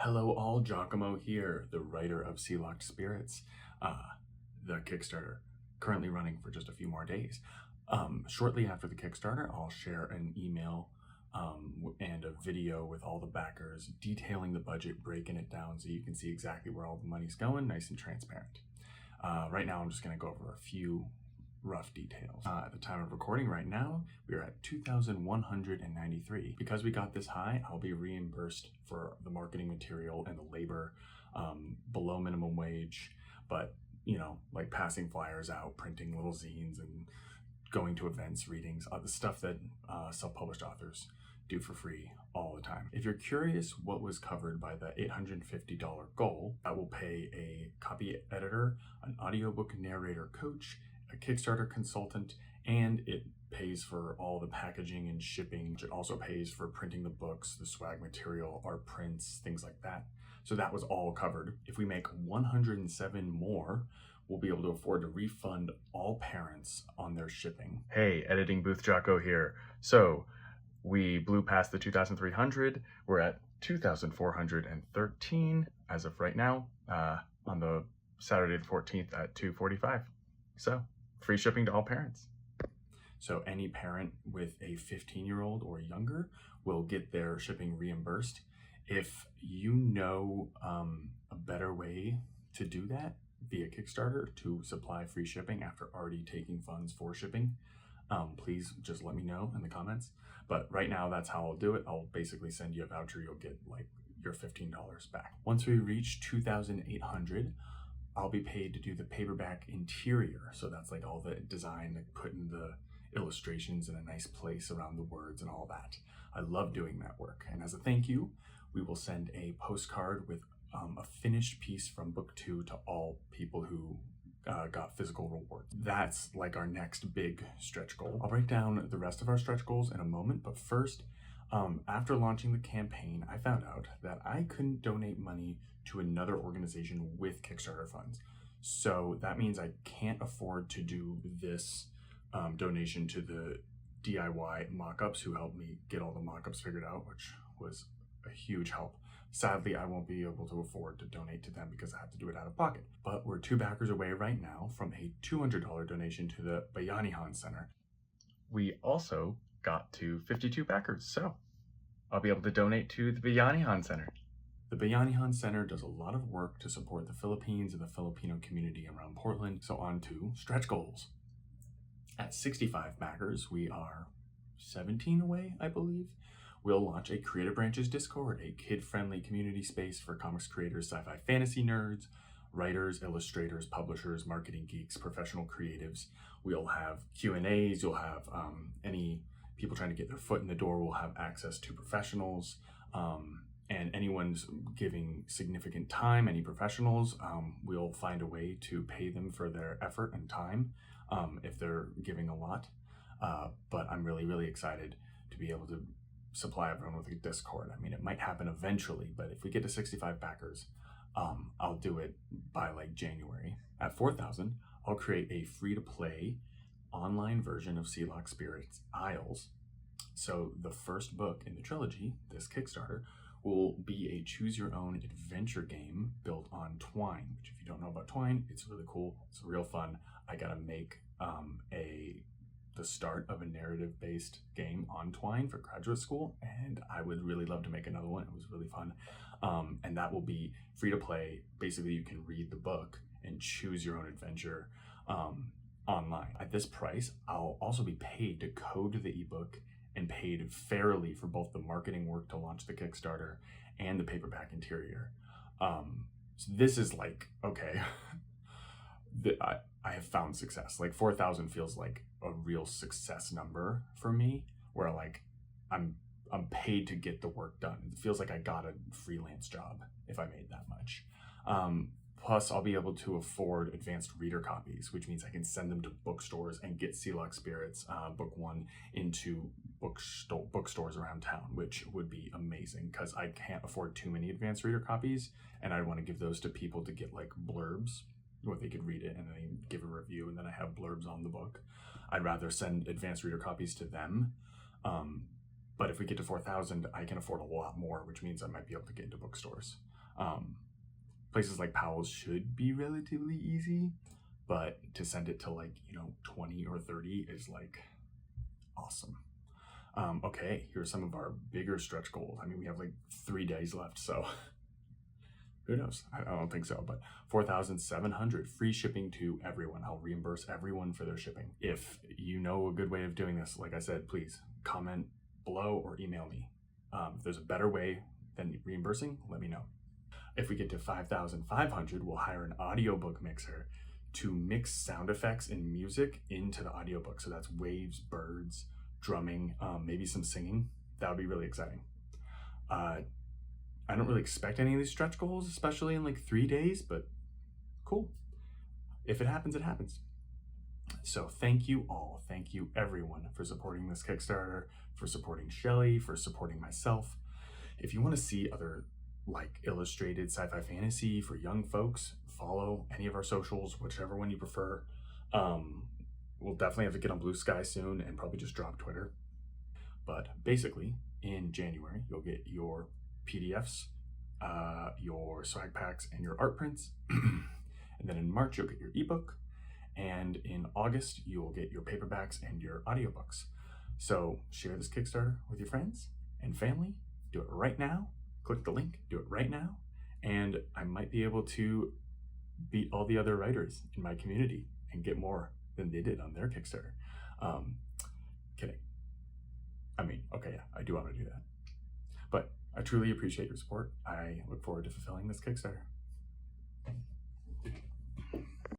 Hello all, Giacomo here, the writer of Sealocked Spirits, the Kickstarter, currently running for just a few more days. Shortly after the Kickstarter, I'll share an email and a video with all the backers detailing the budget, breaking it down so you can see exactly where all the money's going, nice and transparent. Right now, I'm just going to go over a few rough details. At the time of recording right now, we are at 2,193. Because we got this high, I'll be reimbursed for the marketing material and the labor below minimum wage, but you know, like passing flyers out, printing little zines, and going to events, readings, the stuff that self-published authors do for free all the time. If you're curious what was covered by the $850 goal, I will pay a copy editor, an audiobook narrator coach, a Kickstarter consultant, and it pays for all the packaging and shipping. It also pays for printing the books, the swag material, art prints, things like that. So that was all covered. If we make 107 more, we'll be able to afford to refund all parents on their shipping. Hey, editing booth Jocko here. So we blew past the 2,300. We're at 2,413 as of right now, on the Saturday the 14th at 2:45. So free shipping to all parents. So any parent with a 15-year-old or younger will get their shipping reimbursed. If you know a better way to do that via Kickstarter to supply free shipping after already taking funds for shipping, please just let me know in the comments. But right now, that's how I'll do it. I'll basically send you a voucher. You'll get like your $15 back. Once we reach 2,800, I'll be paid to do the paperback interior. So that's like all the design, like putting the illustrations in a nice place around the words and all that. I love doing that work. And as a thank you, we will send a postcard with a finished piece from book 2 to all people who got physical rewards. That's like our next big stretch goal. I'll break down the rest of our stretch goals in a moment, but first, after launching the campaign, I found out that I couldn't donate money to another organization with Kickstarter funds. So that means I can't afford to do this donation to the DIY mock-ups who helped me get all the mock-ups figured out, which was a huge help. Sadly, I won't be able to afford to donate to them because I have to do it out of pocket. But we're 2 backers away right now from a $200 donation to the Bayanihan Center. We also got to 52 backers, so I'll be able to donate to the Bayanihan Center. The Bayanihan Center does a lot of work to support the Philippines and the Filipino community around Portland. So on to stretch goals. At 65 backers, we are 17 away, I believe. We'll launch a Creative Branches Discord, a kid-friendly community space for comics creators, sci-fi fantasy nerds, writers, illustrators, publishers, marketing geeks, professional creatives. We'll have Q&As, you'll have any people trying to get their foot in the door will have access to professionals, and anyone's giving significant time, any professionals, we'll find a way to pay them for their effort and time if they're giving a lot. But I'm really, really excited to be able to supply everyone with a Discord. I mean, it might happen eventually, but if we get to 65 backers, I'll do it by like January. At 4,000, I'll create a free-to-play online version of Sealocked Spirits Isles. So the first book in the trilogy, this Kickstarter, will be a choose-your-own adventure game built on Twine, which if you don't know about Twine, it's really cool. It's real fun. I gotta make the start of a narrative-based game on Twine for graduate school, and I would really love to make another one. It was really fun. And that will be free to play. Basically, you can read the book and choose your own adventure online. At this price, I'll also be paid to code the ebook and paid fairly for both the marketing work to launch the Kickstarter and the paperback interior. So this is like, okay, I have found success. Like 4,000 feels like a real success number for me, where like I'm paid to get the work done. It feels like I got a freelance job if I made that much. Plus, I'll be able to afford advanced reader copies, which means I can send them to bookstores and get Sealocked Spirits book 1 into bookstores around town, which would be amazing because I can't afford too many advanced reader copies, and I want to give those to people to get like blurbs where they could read it and then give a review, and then I have blurbs on the book. I'd rather send advanced reader copies to them. But if we get to 4,000, I can afford a lot more, which means I might be able to get into bookstores. Places like Powell's should be relatively easy, but to send it to like, 20 or 30 is like awesome. Okay, here's some of our bigger stretch goals. I mean, we have like 3 days left, so who knows? I don't think so, but 4,700 free shipping to everyone. I'll reimburse everyone for their shipping. If you know a good way of doing this, like I said, please comment below or email me. If there's a better way than reimbursing, let me know. If we get to 5,500, we'll hire an audiobook mixer to mix sound effects and music into the audiobook. So that's waves, birds, drumming, maybe some singing. That would be really exciting. I don't really expect any of these stretch goals, especially in like 3 days, but cool. If it happens, it happens. So thank you all. Thank you everyone for supporting this Kickstarter, for supporting Shelly, for supporting myself. If you want to see other like illustrated sci-fi fantasy for young folks, follow any of our socials, whichever one you prefer. We'll definitely have to get on Blue Sky soon and probably just drop Twitter. But basically, in January, you'll get your PDFs, your swag packs, and your art prints. And then in March, you'll get your ebook. And in August, you'll get your paperbacks and your audiobooks. So share this Kickstarter with your friends and family. Do it right now. Click the link, do it right now. And I might be able to beat all the other writers in my community and get more than they did on their Kickstarter. Kidding. I mean, okay, yeah, I do want to do that. But I truly appreciate your support. I look forward to fulfilling this Kickstarter.